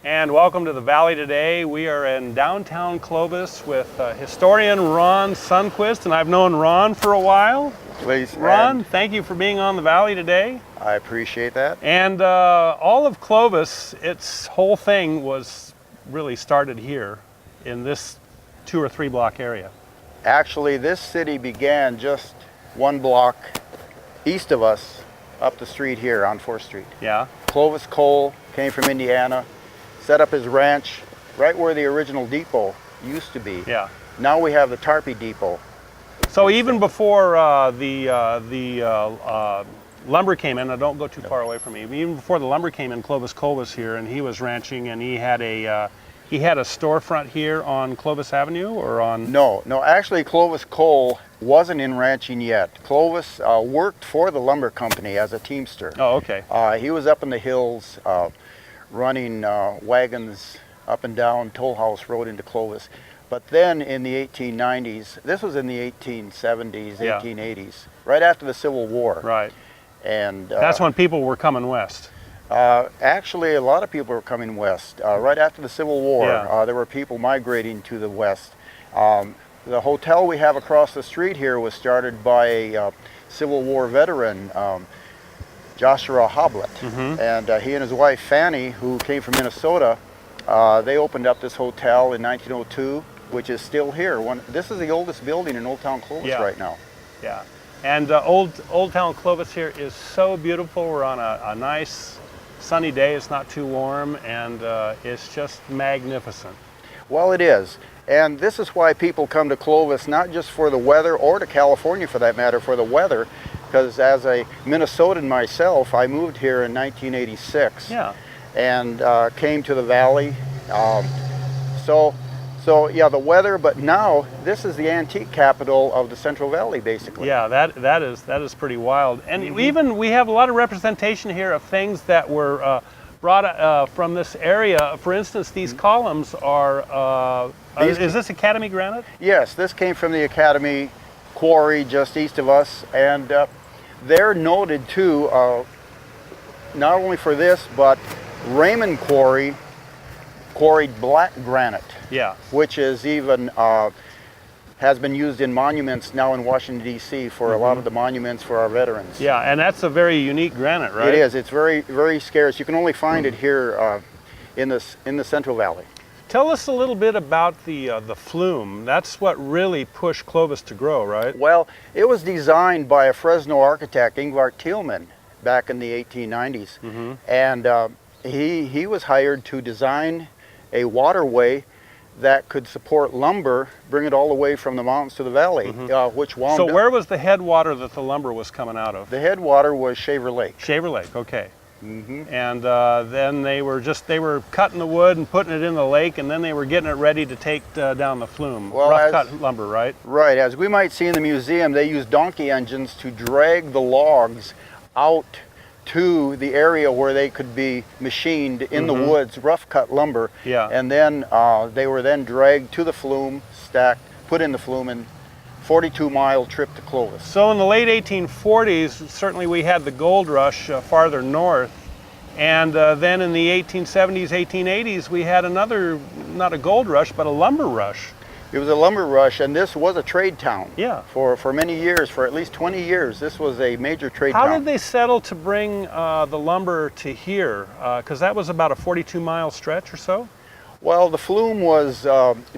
And welcome to the Valley today. We are in downtown Clovis with historian Ron Sundquist, and I've known Ron for a while. Please, Ron, thank you for being on the Valley today. I appreciate that. And all of Clovis, its whole thing was really started here in this 2 or 3 block area. Actually, this city began just 1 block east of us, up the street here on 4th Street. Yeah. Clovis Cole came from Indiana, set up his ranch right where the original depot used to be. Yeah. Now we have the Tarpey Depot. So even before the lumber came in, now don't go too far away from me, even before the lumber came in, Clovis Cole was here, and he was ranching, and he had a storefront here on Clovis Avenue, or on? No, actually Clovis Cole wasn't in ranching yet. Clovis worked for the lumber company as a teamster. Oh, okay. He was up in the hills running wagons up and down Toll House Road into Clovis. But then in the 1890s, this was in the 1870s, Yeah. 1880s, right after the Civil War. Right. And that's when people were coming west. actually, a lot of people were coming west. Right after the Civil War, Yeah. there were people migrating to the west. The hotel we have across the street here was started by a Civil War veteran, Joshua Hoblet. Mm-hmm. And he and his wife Fanny, who came from Minnesota, they opened up this hotel in 1902, which is still here. This is the oldest building in Old Town Clovis Yeah. right now. Yeah. And Old Town Clovis here is so beautiful. We're on a nice sunny day. It's not too warm, and it's just magnificent. Well, it is. And this is why people come to Clovis, not just for the weather, or to California for that matter, for the weather, because as a Minnesotan myself, I moved here in 1986. Yeah. And came to the Valley. So yeah, the weather, but now this is the antique capital of the Central Valley, basically. Yeah, that is pretty wild. And even we have a lot of representation here of things that were brought from this area. For instance, these columns are, is this Academy granite? Yes, this came from the Academy quarry just east of us, and they're noted too, not only for this, but Raymond Quarry quarried black granite. Yeah. Which is even has been used in monuments now in Washington, D.C. for a lot of the monuments for our veterans. Yeah, and that's a very unique granite, right? It is. It's very, very scarce. You can only find it here in the Central Valley. Tell us a little bit about the flume. That's what really pushed Clovis to grow, right? Well, it was designed by a Fresno architect, Ingvar Thielman, back in the 1890s. And he was hired to design a waterway that could support lumber, bring it all the way from the mountains to the valley, which wound up. So where was the headwater that the lumber was coming out of? The headwater was Shaver Lake. Shaver Lake, okay. And then they were cutting the wood and putting it in the lake, and then they were getting it ready to take down the flume. Well, rough cut lumber, right? Right. As we might see in the museum, they used donkey engines to drag the logs out to the area where they could be machined in the woods, rough cut lumber. Yeah. And then they were then dragged to the flume, stacked, put in the flume, and 42-mile trip to Clovis. So in the late 1840s, certainly we had the gold rush farther north, and then in the 1870s, 1880s, we had another, not a gold rush, but a lumber rush. It was a lumber rush, and this was a trade town. Yeah. For many years, for at least 20 years, this was a major trade town. How did they settle to bring the lumber to here? Because that was about a 42-mile stretch or so? Well, the flume was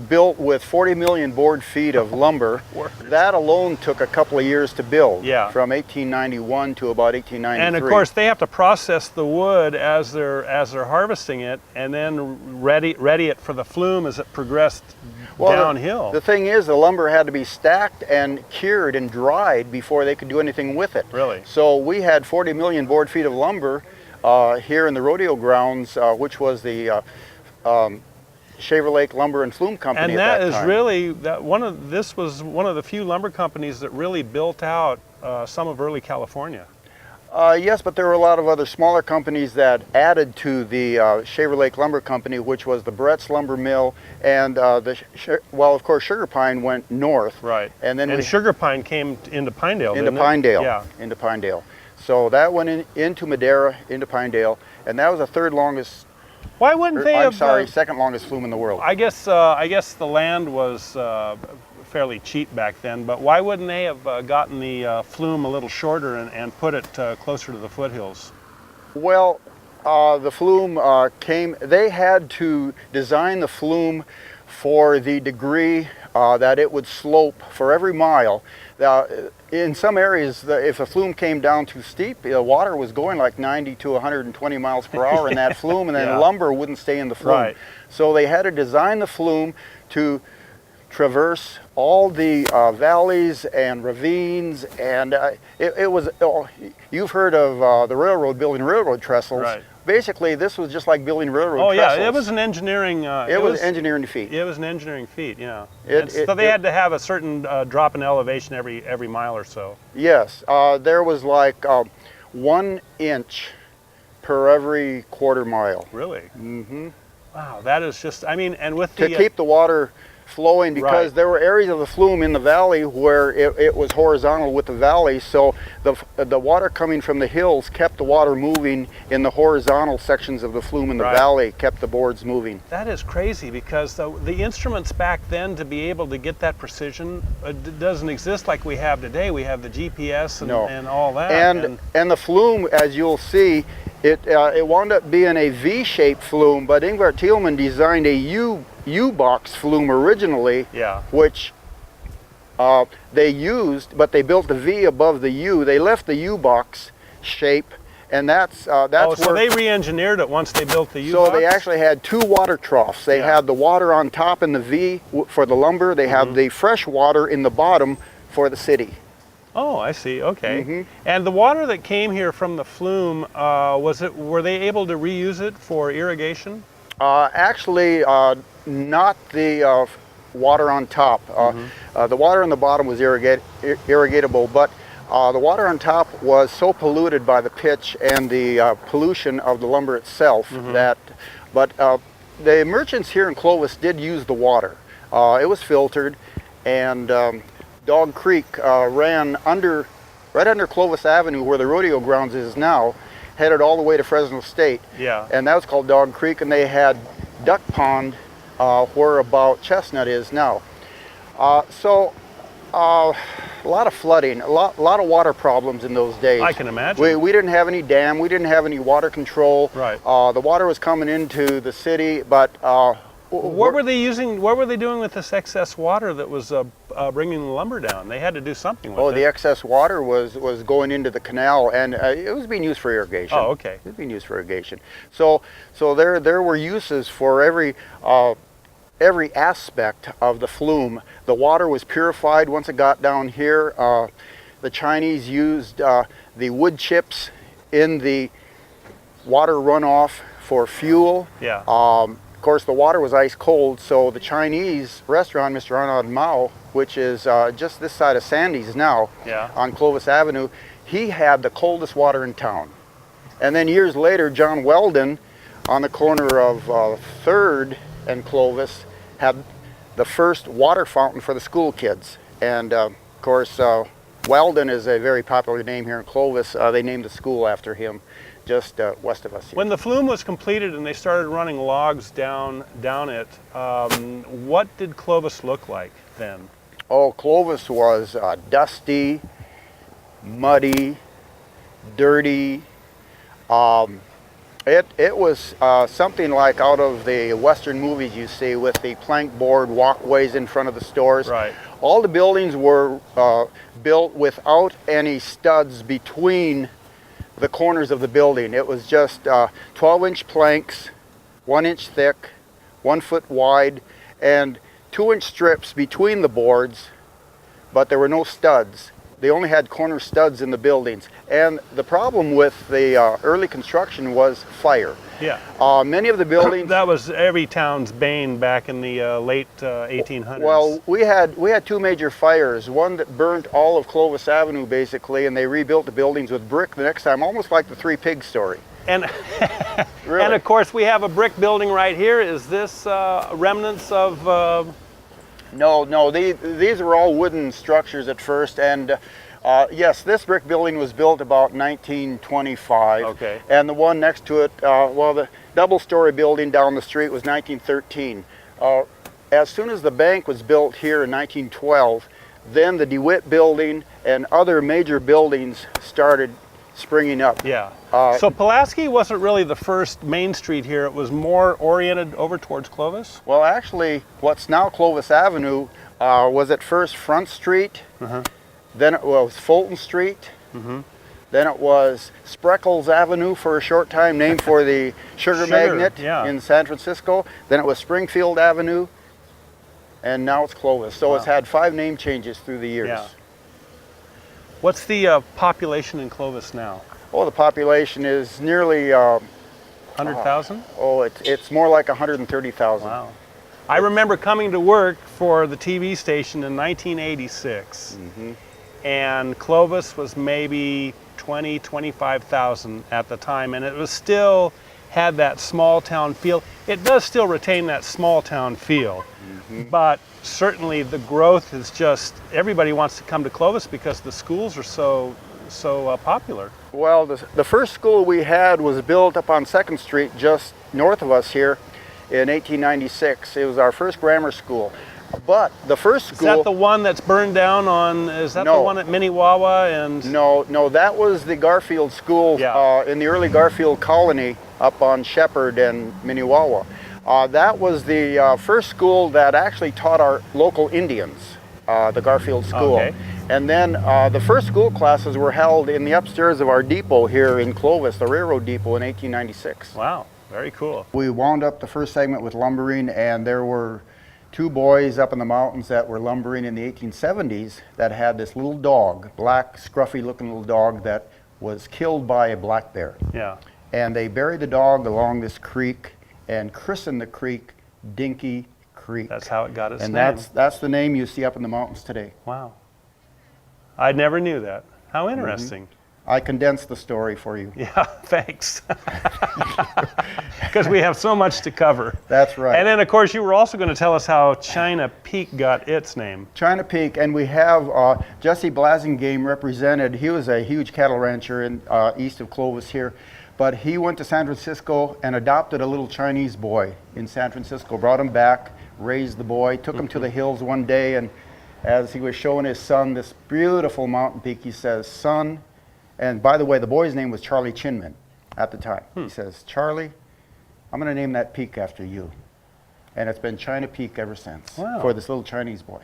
built with 40 million board feet of lumber. That alone took a couple of years to build, from 1891 to about 1893. And of course, they have to process the wood as they're harvesting it, and then ready it for the flume as it progressed downhill. The thing is, the lumber had to be stacked and cured and dried before they could do anything with it. Really? So we had 40 million board feet of lumber here in the rodeo grounds, which was the Shaver Lake Lumber and Flume Company. And that is really this was one of the few lumber companies that really built out some of early California. Yes, but there were a lot of other smaller companies that added to the Shaver Lake Lumber Company, which was the Brett's Lumber Mill, and of course, Sugar Pine went north. Right. And Sugar Pine came into Pinedale. Into Pinedale. Yeah. Into Pinedale. So that went into Madera, into Pinedale, and that was the third longest Why wouldn't they I'm have? sorry, second longest flume in the world. I guess the land was fairly cheap back then, but why wouldn't they have gotten the flume a little shorter and put it closer to the foothills? Well, the flume they had to design the flume for the degree that it would slope for every mile. In some areas, if a flume came down too steep, the water was going like 90 to 120 miles per hour in that flume, and then Yeah. lumber wouldn't stay in the flume. Right. So they had to design the flume to traverse all the valleys and ravines, and it was, you've heard of the railroad building railroad trestles. Right. Basically, this was just like building railroad Oh trestles. yeah, it was an engineering. It was engineering feat. It was an engineering feat. Yeah. It- So they it- had to have a certain drop in elevation every mile or so. Yes, there was like 1 inch per every quarter mile. Really? Hmm. Wow, that is just. I mean, and with To the keep the water flowing, because Right. there were areas of the flume in the valley where it was horizontal with the valley, so the water coming from the hills kept the water moving in the horizontal sections of the flume in the Right. valley, kept the boards moving. that is crazy because the instruments back then to be able to get that precision doesn't exist like we have today. We have the GPS and, No. and all that. And the flume, as you'll see, it wound up being a V-shaped flume, but Ingvar Thielman designed a U-box flume originally, yeah. which they used, but they built the V above the U. They left the U-box shape, and that's Oh, so where. they re-engineered it once they built the So U-box? they actually had 2 water troughs. They Yeah. had the water on top in the V for the lumber. They have the fresh water in the bottom for the city. Oh, I see. Okay. Mhm. And the water that came here from the flume, were they able to reuse it for irrigation? Actually, not the water on top. The water on the bottom was irrigatable, but the water on top was so polluted by the pitch and the pollution of the lumber itself that, but the merchants here in Clovis did use the water. It was filtered, and Dog Creek ran right under Clovis Avenue, where the rodeo grounds is now, headed all the way to Fresno State. Yeah. And that was called Dog Creek, and they had Duck Pond where about Chestnut is now. So a lot of flooding, a lot of water problems in those days. I can imagine. We didn't have any dam, we didn't have any water control. Right. The water was coming into the city, but What were they using? What were they doing with this excess water that was bringing the lumber down? They had to do something with it. the excess water was going into the canal, and it was being used for irrigation. Oh, okay. It was being used for irrigation. So there were uses for every aspect of the flume. The water was purified once it got down here. The Chinese used the wood chips in the water runoff for fuel. Yeah. Of course, the water was ice cold, so the Chinese restaurant, Mr. Arnaud Mao, which is just this side of Sandy's now, Yeah. on Clovis Avenue, he had the coldest water in town. And then years later, John Weldon, on the corner of 3rd and Clovis, had the first water fountain for the school kids. And of course, Weldon is a very popular name here in Clovis. They named the school after him, just west of us here. When the flume was completed and they started running logs down it, what did Clovis look like then? Oh, Clovis was dusty, muddy, dirty. It was something like out of the Western movies you see, with the plank board walkways in front of the stores. Right. All the buildings were built without any studs between the corners of the building. It was just 12-inch planks, 1 inch thick, 1 foot wide, and 2-inch strips between the boards, but there were no studs. They only had corner studs in the buildings. And the problem with the early construction was fire. Yeah. Many of the buildings... That was every town's bane back in the late 1800s. Well, we had 2 major fires. One that burnt all of Clovis Avenue, basically, and they rebuilt the buildings with brick the next time, almost like the 3 Pigs story. And, Really? and of course, we have a brick building right here. Is this remnants of... No, these were all wooden structures at first, and Yes, this brick building was built about 1925. Okay. And the one next to it, well, the double-story building down the street was 1913. As soon as the bank was built here in 1912, then the DeWitt building and other major buildings started springing up. Yeah. So Pulaski wasn't really the first main street here. It was more oriented over towards Clovis? Well, actually, what's now Clovis Avenue was at first Front Street, then it was Fulton Street, then it was Spreckles Avenue for a short time, named for the sugar magnet in San Francisco. Then it was Springfield Avenue, and now it's Clovis. So it's had 5 name changes through the years. Yeah. What's the population in Clovis now? Oh, the population is nearly 100,000? It's more like 130,000. Wow. I remember coming to work for the TV station in 1986, and Clovis was maybe 20, 25,000 at the time, and it was still had that small town feel. It does still retain that small town feel, but certainly the growth is just, everybody wants to come to Clovis because the schools are so popular. Well, the first school we had was built up on 2nd Street just north of us here in 1896. It was our first grammar school. But the first school... Is that the one that's burned down on, is that the one at Minnewawa and... No, that was the Garfield School in the early Garfield colony up on Shepherd and Minnewawa. That was the first school that actually taught our local Indians, the Garfield School. Okay. And then the first school classes were held in the upstairs of our depot here in Clovis, the railroad depot, in 1896. Wow, very cool. We wound up the first segment with lumbering, and there were 2 boys up in the mountains that were lumbering in the 1870s that had this little dog, black, scruffy looking little dog that was killed by a black bear. Yeah. And they buried the dog along this creek and christened the creek Dinky Creek. That's how it got its name. And that's the name you see up in the mountains today. Wow. I never knew that. How interesting. I condensed the story for you. Yeah, thanks. Because we have so much to cover. That's right. And then, of course, you were also going to tell us how China Peak got its name. China Peak, and we have Jesse Blasingame represented. He was a huge cattle rancher in east of Clovis here, but he went to San Francisco and adopted a little Chinese boy in San Francisco, brought him back, raised the boy, took him to the hills one day, and as he was showing his son this beautiful mountain peak, he says, "Son," and by the way, the boy's name was Charlie Chinman at the time. He says, "Charlie, I'm going to name that peak after you." And it's been China Peak ever since for this little Chinese boy.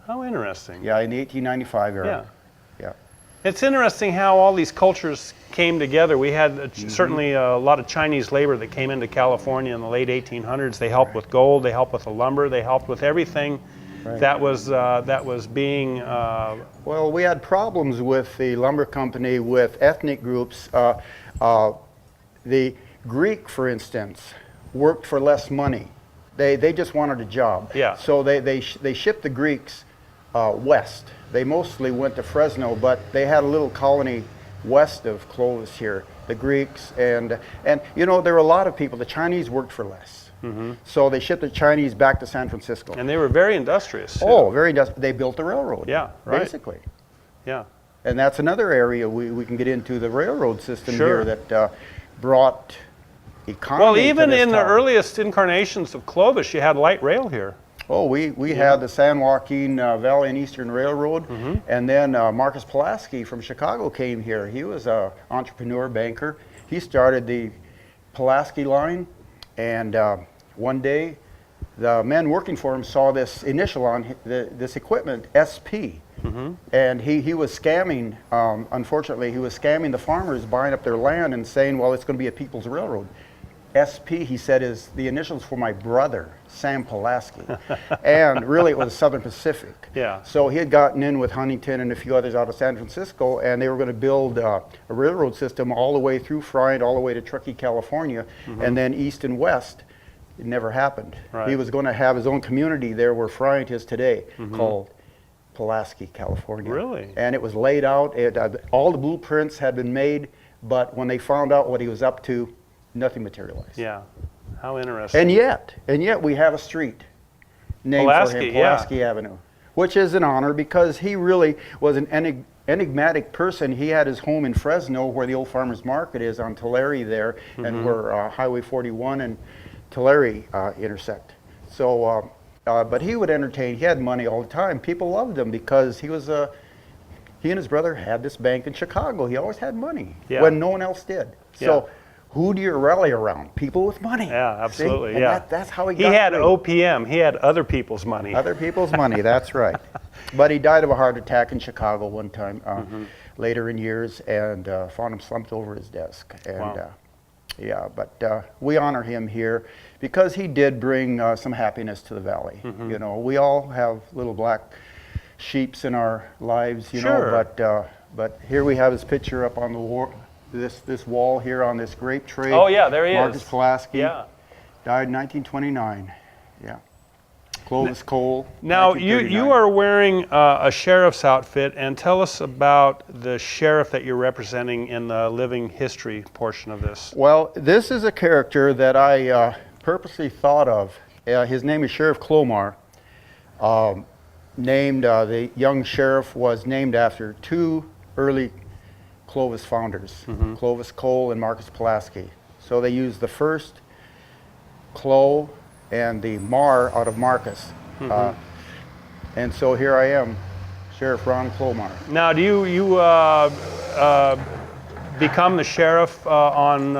How interesting. Yeah, in the 1895 era. Yeah. It's interesting how all these cultures came together. We had certainly a lot of Chinese labor that came into California in the late 1800s. They helped with gold, they helped with the lumber, they helped with everything that was being... Well, we had problems with the lumber company with ethnic groups. The Greek, for instance, worked for less money. They just wanted a job. Yeah. So they shipped the Greeks west. They mostly went to Fresno, but they had a little colony west of Clovis here, the Greeks, and you know, there were a lot of people. The Chinese worked for less. So they shipped the Chinese back to San Francisco. And they were very industrious. Too. Oh, very industrious. They built the railroad. Yeah, right. Basically. Yeah. And that's another area we can get into, the railroad system here that brought economy. Well, even to this in the town. earliest incarnations of Clovis, you had light rail here. Oh, we had the San Joaquin Valley and Eastern Railroad, and then Marcus Pulaski from Chicago came here. He was an entrepreneur, banker. He started the Pulaski line, and one day the men working for him saw this initial on this equipment, SP. And he was scamming, unfortunately, he was scamming the farmers buying up their land and saying, well, it's going to be a people's railroad. SP, he said, is the initials for my brother, Sam Pulaski. And really it was Southern Pacific. Yeah. So he had gotten in with Huntington and a few others out of San Francisco, and they were going to build a railroad system all the way through Friant, all the way to Truckee, California, and then east and west. It never happened. Right. He was going to have his own community there where Friant is today, called Pulaski, California. Really? And it was laid out. All the blueprints had been made, but when they found out what he was up to, nothing materialized. Yeah. How interesting. And yet we have a street named for him, Pulaski Avenue, which is an honor because he really was an enigmatic person. He had his home in Fresno, where the old farmers market is on Tulare there, and where Highway 41 and Tulare intersect. So, but he would entertain. He had money all the time. People loved him because he was he and his brother had this bank in Chicago. He always had money when no one else did. So who do you rally around? People with money. Yeah, absolutely. See? And that's how he got He had great. OPM. He had other people's money. Other people's money, that's right. But he died of a heart attack in Chicago one time later in years, and found him slumped over his desk. And yeah, but we honor him here because he did bring some happiness to the valley. You know, we all have little black sheeps in our lives, you know, but here we have his picture up on the wall. This wall here on this grape tree. Oh yeah, there he Marcus is. Pulaski. Yeah. Died in 1929. Yeah. Clovis Cole. Now you are wearing a sheriff's outfit, and tell us about the sheriff that you're representing in the living history portion of this. Well, this is a character that I purposely thought of. His name is Sheriff Clomar. The young sheriff was named after two early Clovis founders, Clovis Cole and Marcus Pulaski. So they used the first Clo and the Mar out of Marcus. And so here I am, Sheriff Ron Clomar. Now, do you become the sheriff on,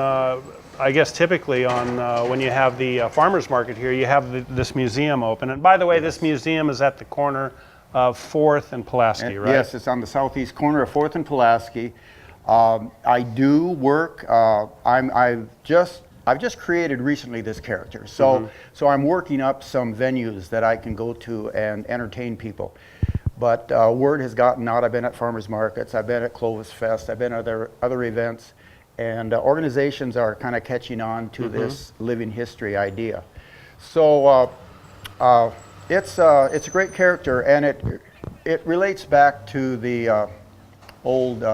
I guess typically on when you have the farmers market here, you have this museum open. And by the way, this museum is at the corner of 4th and Pulaski, right? Yes, it's on the southeast corner of 4th and Pulaski. I do work. I've just created recently this character, so I'm working up some venues that I can go to and entertain people. But word has gotten out. I've been at farmers markets. I've been at Clovis Fest. I've been at other events, and organizations are kind of catching on to this living history idea. So it's a great character, and it relates back to the old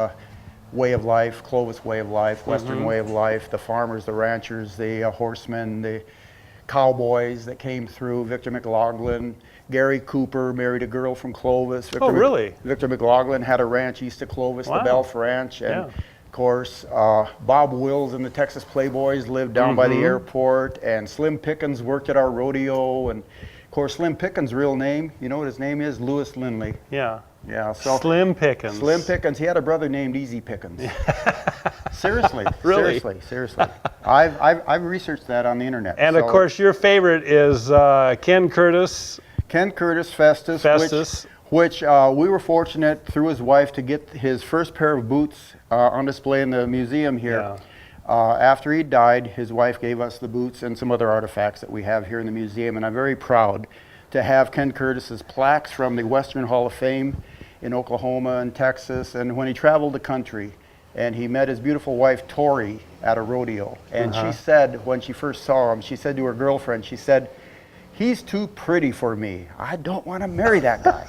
way of life, Clovis way of life, Western way of life, the farmers, the ranchers, the horsemen, the cowboys that came through. Victor McLaughlin, Gary Cooper married a girl from Clovis. Really? Victor McLaughlin had a ranch east of Clovis, the Belf Ranch, and of course Bob Wills and the Texas Playboys lived down by the airport, and Slim Pickens worked at our rodeo, and of course Slim Pickens' real name, you know what his name is? Lewis Lindley. Yeah. Yeah, so Slim Pickens. Slim Pickens. He had a brother named Easy Pickens. Seriously, Really? seriously. I've researched that on the internet. And of course, your favorite is Ken Curtis. Ken Curtis Festus. Which we were fortunate through his wife to get his first pair of boots on display in the museum here. After he died, his wife gave us the boots and some other artifacts that we have here in the museum, and I'm very proud to have Ken Curtis's plaques from the Western Hall of Fame in Oklahoma and Texas. And when he traveled the country, and he met his beautiful wife Tori at a rodeo, and she said, when she first saw him, she said to her girlfriend, she said, "He's too pretty for me. I don't want to marry that guy."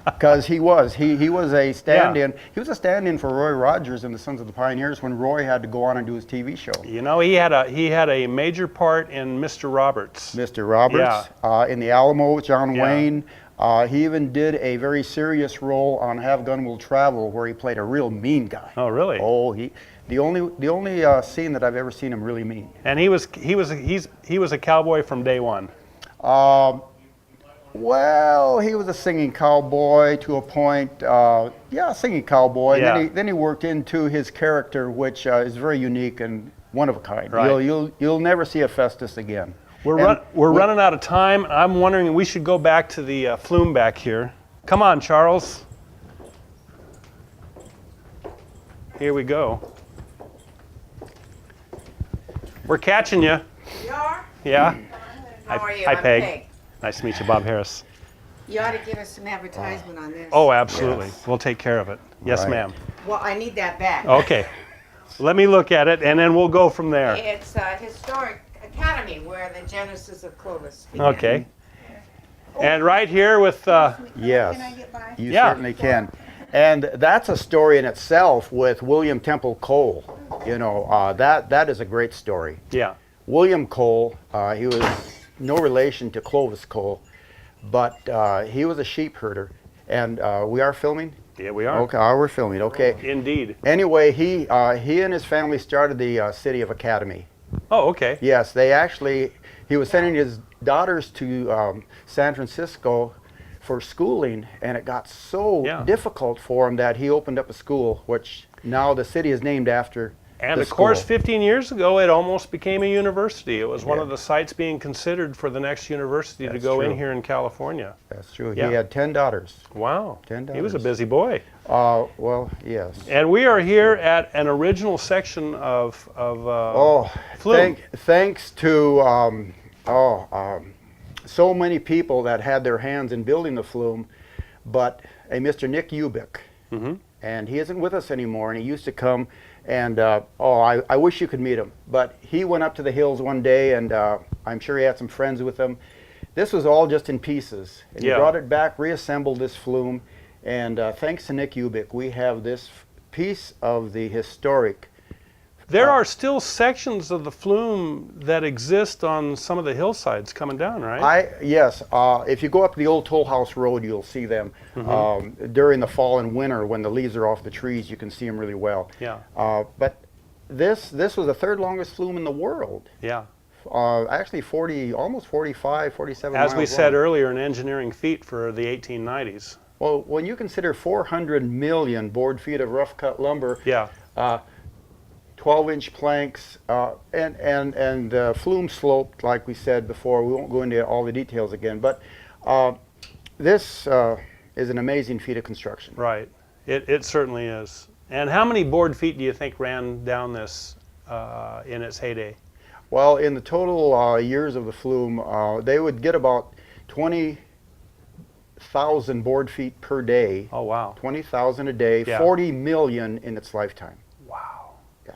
Because he was a stand-in. He was a stand-in for Roy Rogers and the Sons of the Pioneers when Roy had to go on and do his TV show. You know, he had a major part in Mr. Roberts. Mr. Roberts, in the Alamo with John Wayne. He even did a very serious role on Have Gun Will Travel, where he played a real mean guy. Oh, really? Oh, the only scene that I've ever seen him really mean. And he was a cowboy from day one. Well, he was a singing cowboy to a point. Singing cowboy. Yeah. Then he worked into his character, which is very unique and one of a kind. Right. You'll never see a Festus again. We're running out of time. I'm wondering, we should go back to the flume back here. Come on, Charles. Here we go. We're catching you. You are? Yeah. How are you? Hi, I'm Peg. Nice to meet you, Bob Harris. You ought to give us some advertisement on this. Oh, absolutely. Yes. We'll take care of it. Yes, Right. ma'am. Well, I need that back. Okay. Let me look at it, and then we'll go from there. It's a historic academy where the genesis of Clovis began. Okay. And right here with, Yes, Can I get by? you Yeah. certainly can. And that's a story in itself with William Temple Cole. You know, that is a great story. yeah. William Cole, he was no relation to Clovis Cole, but he was a sheep herder. And we are filming? Yeah, we are. Okay, we're filming. Okay. Indeed. Anyway, he and his family started the City of Academy. Oh, okay. Yes, he was sending his daughters to San Francisco for schooling, and it got so difficult for him that he opened up a school, which now the city is named after. And of course, 15 years ago, it almost became a university. It was one of the sites being considered for the next university to go in here in California. That's true. He had 10 daughters. Wow. 10 daughters. He was a busy boy. Well, yes. And we are here at an original section of flume. Thanks to so many people that had their hands in building the flume, but a Mr. Nick Ubik, and he isn't with us anymore, and he used to come, and I wish you could meet him, but he went up to the hills one day, and I'm sure he had some friends with him. This was all just in pieces, and he brought it back, reassembled this flume, and thanks to Nick Ubik, we have this piece of the historic. There are still sections of the flume that exist on some of the hillsides coming down, right? Yes. If you go up the old Toll House Road, you'll see them. During the fall and winter, when the leaves are off the trees, you can see them really well. Yeah. But this was the third longest flume in the world. Yeah. Actually almost 45, 47 miles As we said earlier, an engineering feat for the 1890s. Well, when you consider 400 million board feet of rough cut lumber, 12-inch planks, and flume sloped, like we said before. We won't go into all the details again, but this is an amazing feat of construction. Right. It certainly is. And how many board feet do you think ran down this in its heyday? Well, in the total years of the flume, they would get about 20,000 board feet per day. Oh, wow. 20,000 a day, 40 million in its lifetime.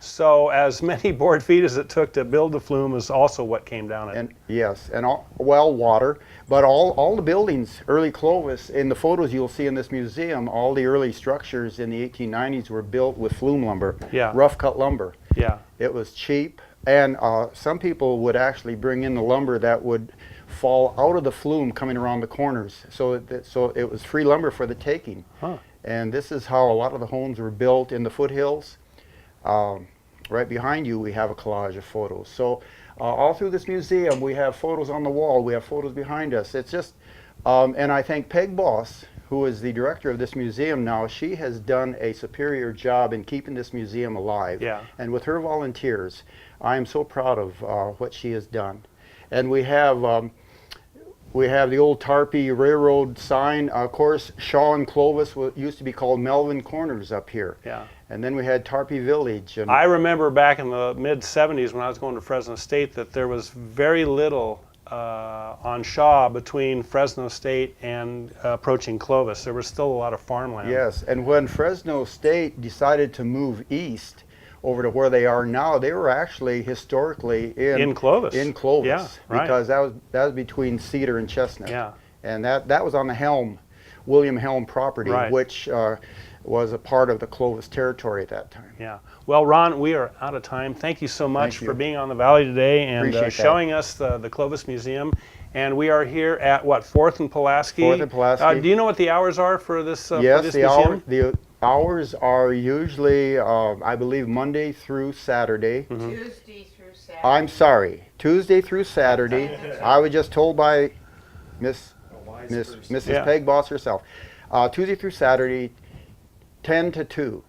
So as many board feet as it took to build the flume is also what came down it. And yes, and water, but all the buildings, early Clovis, in the photos you'll see in this museum, all the early structures in the 1890s were built with flume lumber, rough cut lumber. Yeah. It was cheap, and some people would actually bring in the lumber that would fall out of the flume coming around the corners. So it was free lumber for the taking. And this is how a lot of the homes were built in the foothills. Right behind you we have a collage of photos. So all through this museum we have photos on the wall, we have photos behind us. It's just, and I think Peg Boss, who is the director of this museum now, she has done a superior job in keeping this museum alive. And with her volunteers, I am so proud of what she has done. And we have the old Tarpey Railroad sign. Of course, Shaw and Clovis used to be called Melvin Corners up here. And then we had Tarpey Village. And I remember back in the mid-70s when I was going to Fresno State that there was very little on Shaw between Fresno State and approaching Clovis. There was still a lot of farmland. Yes, and when Fresno State decided to move east over to where they are now, they were actually historically in Clovis. Because that was between Cedar and Chestnut. And that was on the William Helm property, which was a part of the Clovis territory at that time. Well, Ron, we are out of time. Thank you so much for being on the Valley today and showing us the Clovis Museum. And we are here at, what, 4th and Pulaski? 4th and Pulaski. Do you know what the hours are for this museum? Yes, the hours are usually, I believe, Monday through Saturday. Tuesday through Saturday. I'm sorry, Tuesday through Saturday. I was just told by Mrs. Peg Boss herself. Tuesday through Saturday, 10 to 2.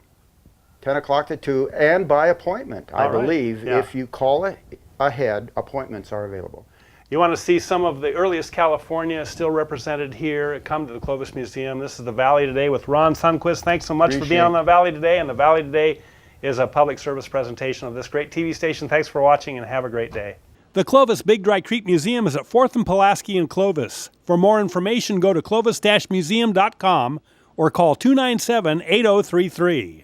10 o'clock to 2, and by appointment, I believe. If you call it ahead, appointments are available. You want to see some of the earliest California still represented here, come to the Clovis Museum. This is the Valley Today with Ron Sundquist. Thanks so much for being on the Valley Today. And the Valley Today is a public service presentation of this great TV station. Thanks for watching and have a great day. The Clovis Big Dry Creek Museum is at 4th and Pulaski in Clovis. For more information, go to clovis-museum.com or call 297-8033.